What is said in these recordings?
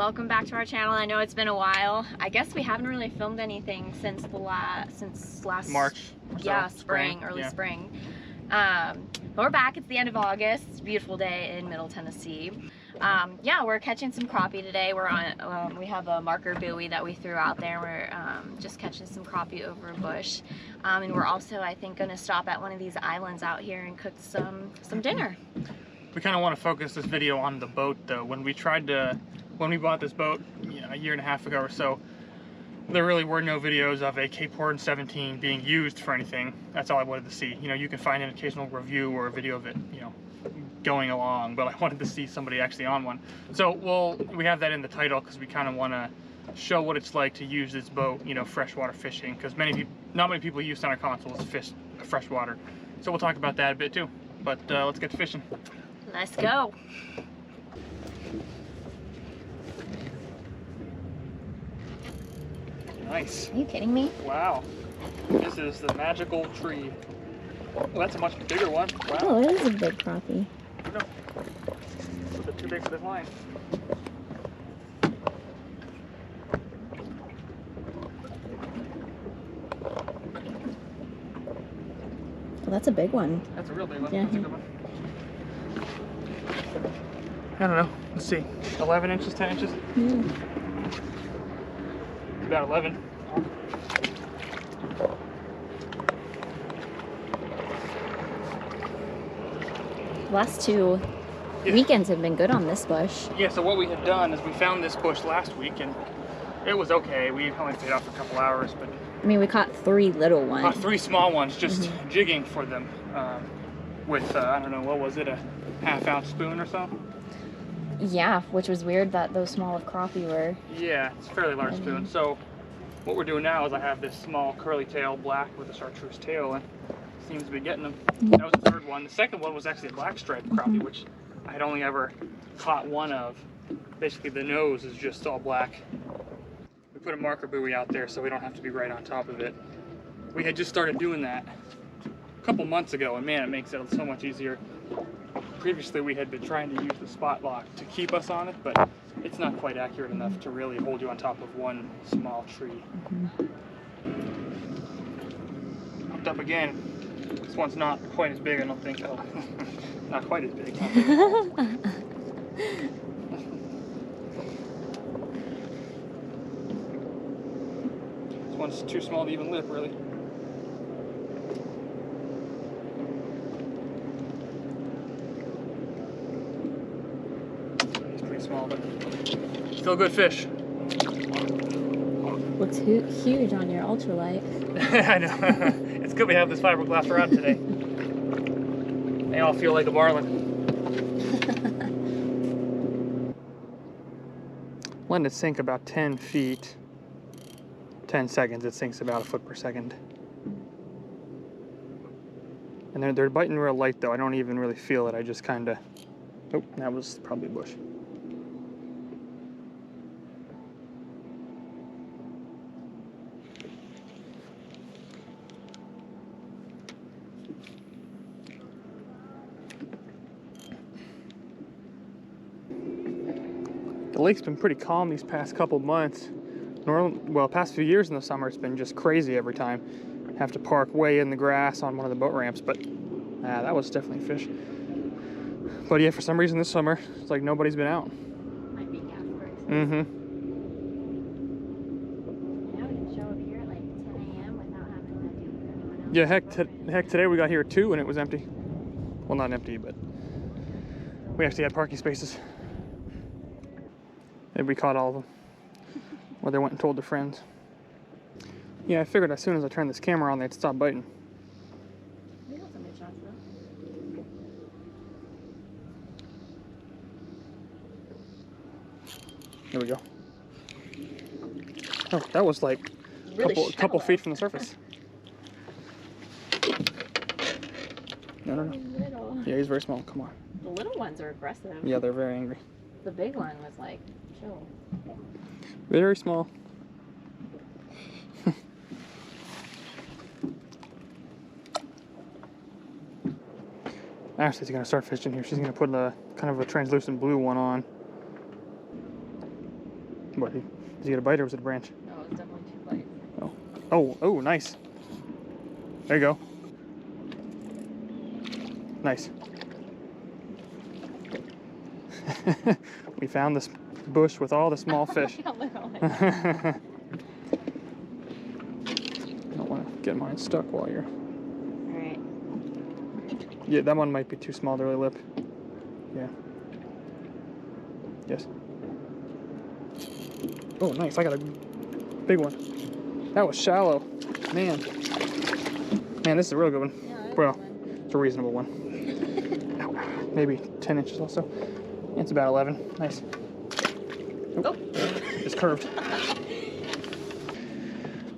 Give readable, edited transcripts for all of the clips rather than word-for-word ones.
welcome back to our channel. I know it's been a while. I guess we haven't really filmed anything since last March. Yeah, spring, early spring. But we're back. It's the end of August. It's a beautiful day in Middle Tennessee. Yeah, we're catching some crappie today. We're on. We have a marker buoy that we threw out there. We're just catching some crappie over a bush, and we're also, I think, going to stop at one of these islands out here and cook some dinner. We kind of want to focus this video on the boat, though. When we bought this boat a year and a half ago or so, there really were no videos of a Cape Horn 17 being used for anything. That's all I wanted to see. You know, you can find an occasional review or a video of it, you know, going along, but I wanted to see somebody actually on one. So we have that in the title because we kind of want to show what it's like to use this boat, you know, freshwater fishing, because not many people use center consoles to fish freshwater. So we'll talk about that a bit too. But let's get to fishing. Let's go. Nice. Are you kidding me? Wow. This is the magical tree. Oh, that's a much bigger one. Wow. Oh, it is a big crappie. No. It's a bit too big for this line. Well, that's a big one. That's a real big one. Yeah. That's a good one. I don't know. Let's see. 11 inches, 10 inches? Yeah. About 11. Last two weekends have been good on this bush. Yeah, so what we had done is we found this bush last week and it was okay. We only stayed out for a couple hours, but I mean, we caught 3 little ones. caught 3 small ones, just jigging for them with, I don't know, what was it, a half-ounce spoon or so? Yeah, which was weird that those small of crappie were. Yeah, it's a fairly large spoon. So what we're doing now is I have this small curly tail black with a chartreuse tail, and it seems to be getting them. That was the third one. The second one was actually a black striped crappie, which I had only ever caught one of. Basically the nose is just all black. We put a marker buoy out there so we don't have to be right on top of it. We had just started doing that a couple months ago, and man, it makes it so much easier. Previously we had been trying to use the spot lock to keep us on it, but it's not quite accurate enough to really hold you on top of one small tree. Hooked up again. This one's not quite as big, I don't think. Oh, not quite as big. This one's too small to even lip, really. Small, but still a good fish. Looks huge on your ultralight. I know. It's good we have this fiberglass rod today. They all feel like a marlin. Letting it sink about 10 feet. 10 seconds, it sinks about a foot per second. And they're biting real light though. I don't even really feel it. I just kind of... Oh, that was probably a bush. The lake's been pretty calm these past couple months. Well, past few years in the summer, it's been just crazy every time. Have to park way in the grass on one of the boat ramps, but that was definitely a fish. But yeah, for some reason this summer, it's like nobody's been out. Might be gas prices. Mm-hmm. Yeah, we can show up here at like 10 a.m. without having to deal with anyone else. Yeah, heck, today we got here at 2 and it was empty. Well, not empty, but we actually had parking spaces. Maybe we caught all of them. Or they went and told their friends. Yeah, I figured as soon as I turned this camera on, they'd stop biting. We got some good shots though. There we go. Oh, that was like Really a couple feet from the surface. No. Little. Yeah, he's very small. Come on. The little ones are aggressive. Yeah, they're very angry. The big one was like, chill. Very small. Ashley's gonna start fishing here. She's gonna put a kind of a translucent blue one on. Did you get a bite or was it a branch? No, it was definitely 2 bites. Oh. Oh, oh, nice. There you go. Nice. We found this bush with all the small fish. A little. I don't want to get mine stuck while you're... Alright. Yeah, that one might be too small to really lip. Yeah. Yes. Oh, nice. I got a big one. That was shallow. Man. Man, this is a real good one. Yeah, Well, it's a reasonable one. Maybe 10 inches also. It's about 11. Nice. Oh. It's curved.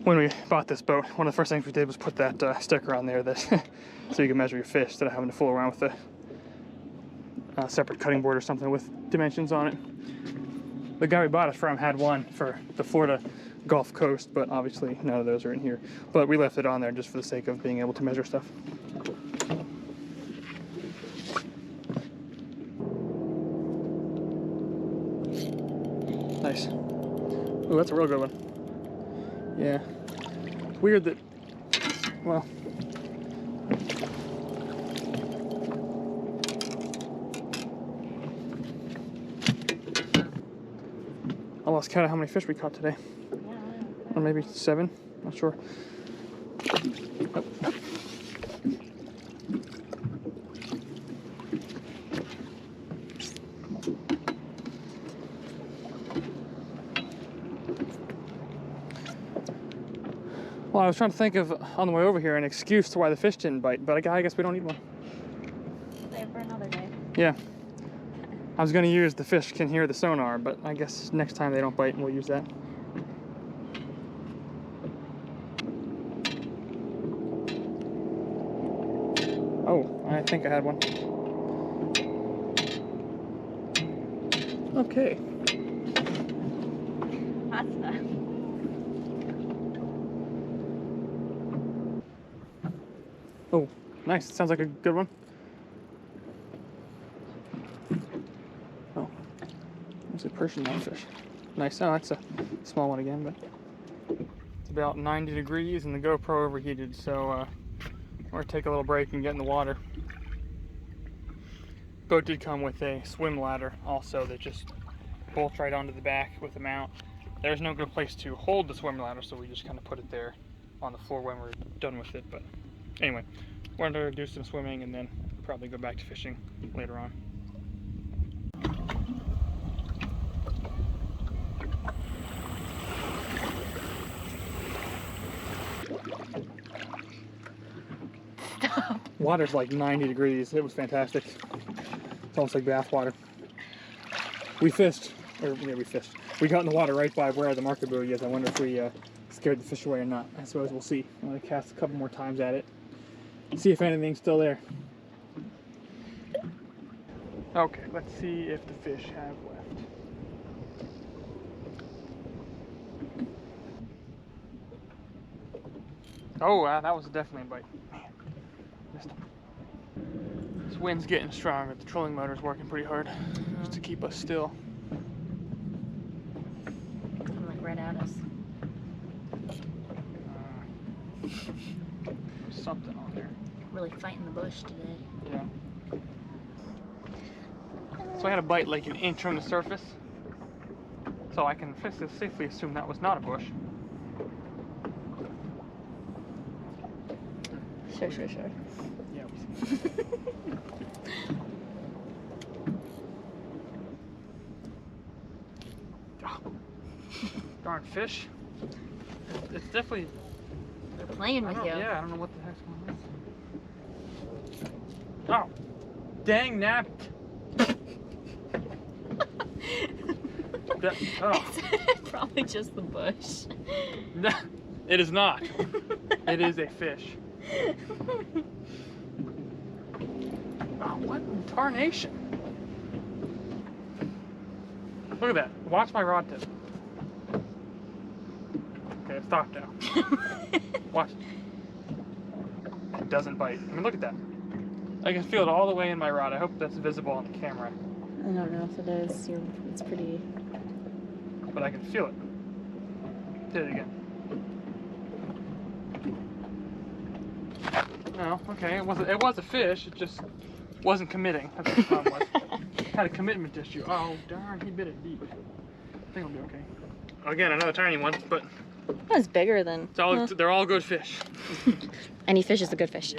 When we bought this boat, one of the first things we did was put that sticker on there that so you can measure your fish instead of having to fool around with a separate cutting board or something with dimensions on it. The guy we bought it from had one for the Florida Gulf Coast, but obviously none of those are in here. But we left it on there just for the sake of being able to measure stuff. Nice. Ooh, that's a real good one. Yeah. It's weird that, well, I lost count of how many fish we caught today. Yeah. Or maybe 7, not sure. Oh. Well, I was trying to think of, on the way over here, an excuse to why the fish didn't bite, but I guess we don't need one. Save for another day. Yeah. I was going to use the fish can hear the sonar, but I guess next time they don't bite, we'll use that. Oh, I think I had one. Okay. That's enough. Oh, nice. Sounds like a good one. Oh, there's a Persian fish. Nice. Oh, that's a small one again, but it's about 90 degrees and the GoPro overheated, so we're gonna take a little break and get in the water. Boat did come with a swim ladder also that just bolts right onto the back with the mount. There's no good place to hold the swim ladder, so we just kind of put it there on the floor when we're done with it. But anyway, we're going to do some swimming and then probably go back to fishing later on. Water's like 90 degrees. It was fantastic. It's almost like bath water. We fished, or yeah, we got in the water right by where the marker buoy is. I wonder if we scared the fish away or not. I suppose we'll see. I'm going to cast a couple more times at it. See if anything's still there. Okay, let's see if the fish have left. Oh, that was definitely a bite. Man, missed him. This wind's getting stronger. The trolling motor's working pretty hard just to keep us still. Coming like right at us. There's something on there. Really fighting the bush today. Yeah. So I had a bite like an inch from the surface. So I can safely assume that was not a bush. Sure. Yeah, we see. Oh, darn fish. It's definitely... They're playing with you. Yeah, I don't know what the heck's going on. Oh, dang nabbit. It's probably just the bush. It is not. It is a fish. Oh, what in tarnation? Look at that. Watch my rod tip. Okay, stop now. Watch. It doesn't bite. I mean, look at that. I can feel it all the way in my rod. I hope that's visible on the camera. I don't know if it is. It's pretty... But I can feel it. Did it again. No, okay, it was a fish, it just wasn't committing. That's what the problem was. Had a commitment issue. Oh darn, he bit it deep. I think it'll be okay. Again, another tiny one, but That was bigger than. it's all, they're all good fish. Any fish is a good fish.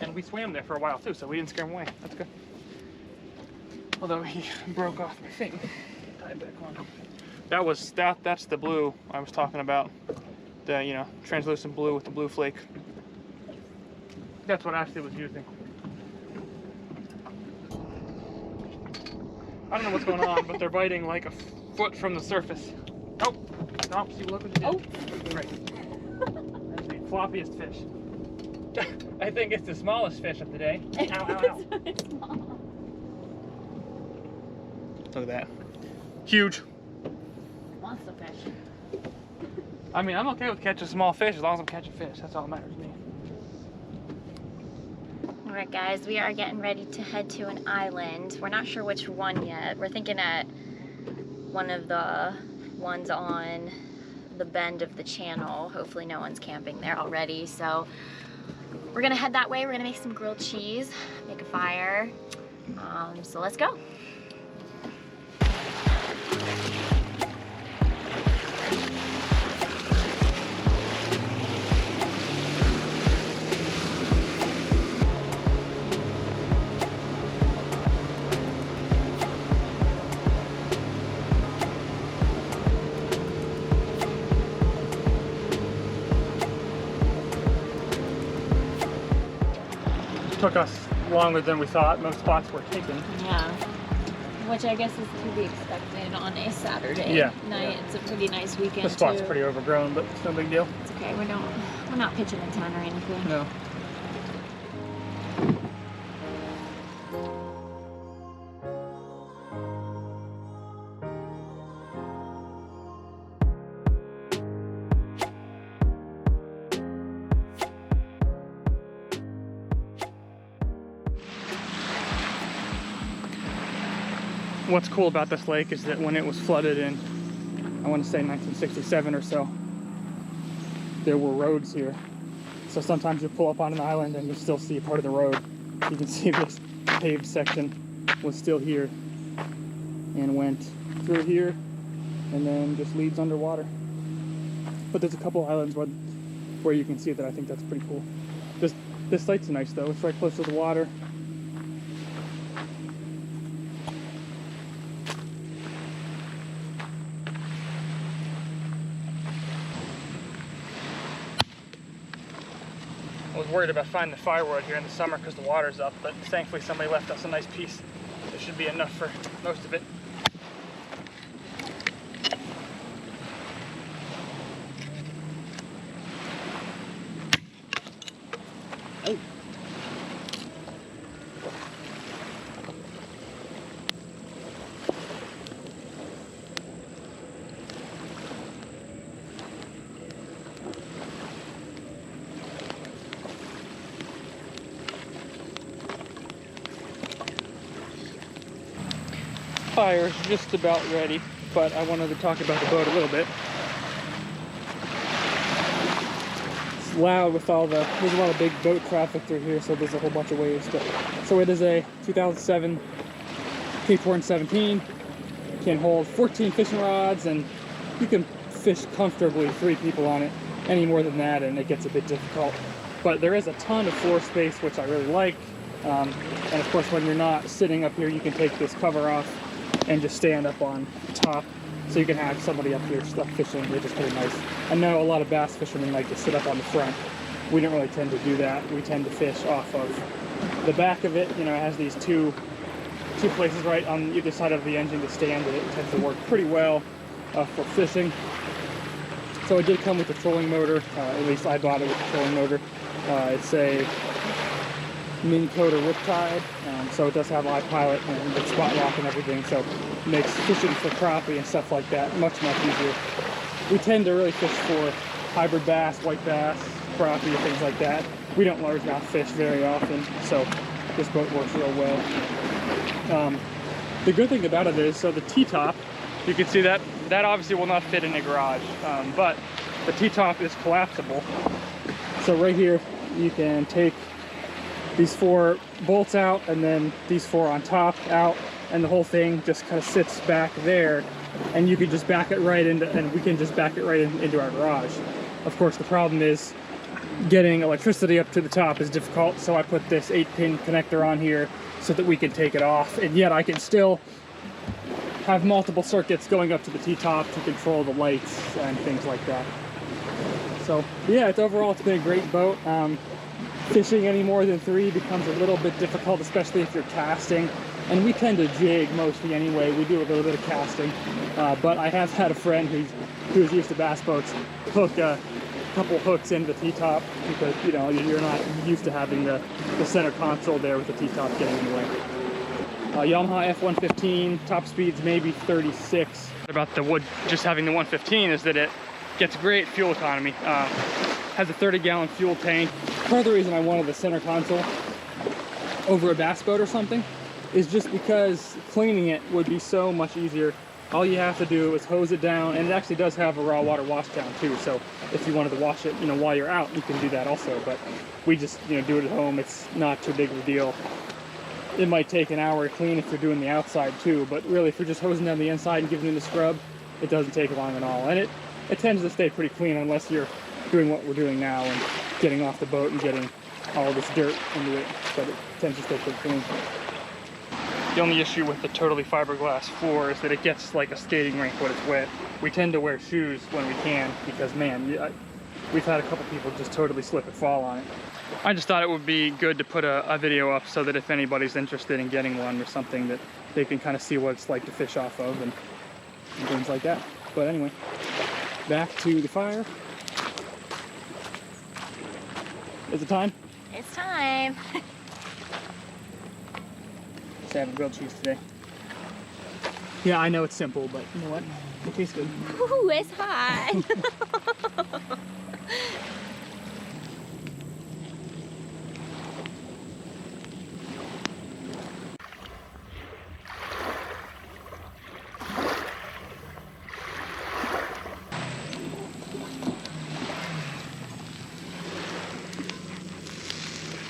And we swam there for a while too, so we didn't scare him away. That's good. Although he broke off my thing. Tie it back on. That's the blue I was talking about. The, you know, translucent blue with the blue flake. That's what Ashley was using. I don't know what's going on, but they're biting like a foot from the surface. Oh, no, see, look what it did. Oh. Right. That's the floppiest fish. I think it's the smallest fish of the day. Ow, ow, ow. It's small. Look at that. Huge. Monster fish. I mean, I'm okay with catching small fish as long as I'm catching fish. That's all that matters to me. Alright guys, we are getting ready to head to an island. We're not sure which one yet. We're thinking at one of the ones on the bend of the channel. Hopefully no one's camping there already. So we're gonna head that way. We're gonna make some grilled cheese, make a fire. So let's go. Took us longer than we thought. Most spots were taken. Yeah. Which I guess is to be expected on a Saturday night. Yeah. It's a pretty nice weekend The spot's too. pretty overgrown, but it's no big deal. It's okay. We're not pitching a tent or anything. No. What's cool about this lake is that when it was flooded in, I want to say 1967 or so, there were roads here. So sometimes you pull up on an island and you still see part of the road. You can see this paved section was still here and went through here and then just leads underwater. But there's a couple islands where you can see that. I think that's pretty cool. This site's nice though. It's right close to the water. I was worried about finding the firewood here in the summer because the water's up, but thankfully somebody left us a nice piece. There should be enough for most of it. Oh. Fire's just about ready, but I wanted to talk about the boat a little bit. It's loud with there's a lot of big boat traffic through here, so there's a whole bunch of waves. So it is a 2007 Cape Horn 17. Can hold 14 fishing rods, and you can fish comfortably 3 people on it. Any more than that, and it gets a bit difficult. But there is a ton of floor space, which I really like. And of course, when you're not sitting up here, you can take this cover off and just stand up on top, so you can have somebody up here stuck fishing, which is pretty nice. I know a lot of bass fishermen like to sit up on the front. We don't really tend to do that. We tend to fish off of the back of it. You know, it has these two places right on either side of the engine to stand, and it tends to work pretty well for fishing. So it did come with a trolling motor. At least I bought it with a trolling motor. It's a Mini Coda Riptide, so it does have iPilot and it's spot lock and everything, so it makes fishing for crappie and stuff like that much easier. We tend to really fish for hybrid bass, white bass, crappie, things like that. We don't largemouth fish very often, so this boat works real well. The good thing about it is, so the T-top You can see that obviously will not fit in a garage, but the T-top is collapsible. So right here, you can take these 4 bolts out, and then these 4 on top out, and the whole thing just kind of sits back there, and you can just back it right into, and we can just back it right into our garage. Of course, the problem is getting electricity up to the top is difficult, so I put this 8-pin connector on here so that we can take it off, and yet I can still have multiple circuits going up to the T-top to control the lights and things like that. So yeah, overall it's been a great boat. Fishing any more than 3 becomes a little bit difficult, especially if you're casting, and we tend to jig mostly anyway. We do a little bit of casting, but I have had a friend who's used to bass boats hook a couple hooks into the T-top, because you know you're not used to having the center console there with the T-top getting in the way. Yamaha F115, top speeds maybe 36. About the wood, just having the 115 is that it gets great fuel economy. Has a 30-gallon fuel tank. Part of the reason I wanted the center console over a bass boat or something is just because cleaning it would be so much easier. All you have to do is hose it down, and it actually does have a raw water wash down too, so if you wanted to wash it, you know, while you're out, you can do that also, but we just, you know, do it at home. It's not too big of a deal. It might take an hour to clean if you're doing the outside too, but really if you're just hosing down the inside and giving it a scrub, it doesn't take long at all, and it tends to stay pretty clean unless you're doing what we're doing now and getting off the boat and getting all this dirt into it, but it tends to stay pretty clean. The only issue with the totally fiberglass floor is that it gets like a skating rink when it's wet. We tend to wear shoes when we can because, man, we've had a couple people just totally slip and fall on it. I just thought it would be good to put a video up so that if anybody's interested in getting one or something, that they can kind of see what it's like to fish off of and things like that. But anyway, back to the fire. Is it time? It's time. Just having grilled cheese today. Yeah, I know it's simple, but you know what? It tastes good. Ooh, it's hot.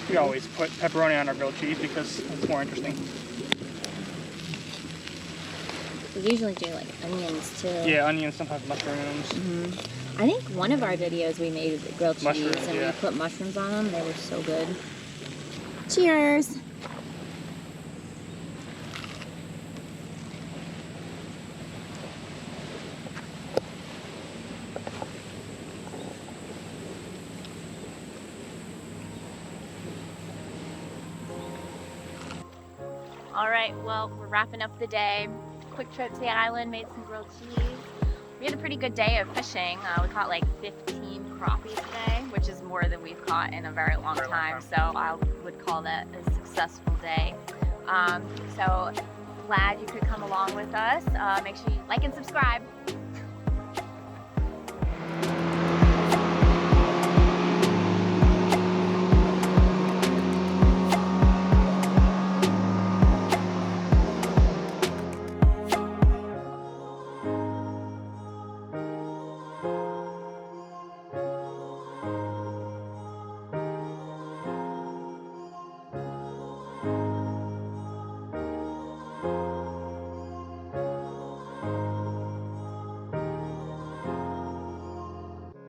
We always put pepperoni on our grilled cheese because it's more interesting. We usually do like onions too. Yeah, onions, sometimes mushrooms. Mm-hmm. I think one of our videos we made with grilled cheese Mushrooms, and yeah. we put mushrooms on them. They were so good. Cheers! All right, well, we're wrapping up the day. Quick trip to the island, made some grilled cheese. We had a pretty good day of fishing. We caught like 15 crappies today, which is more than we've caught in a very long time. So I would call that a successful day. So glad you could come along with us. Make sure you like and subscribe.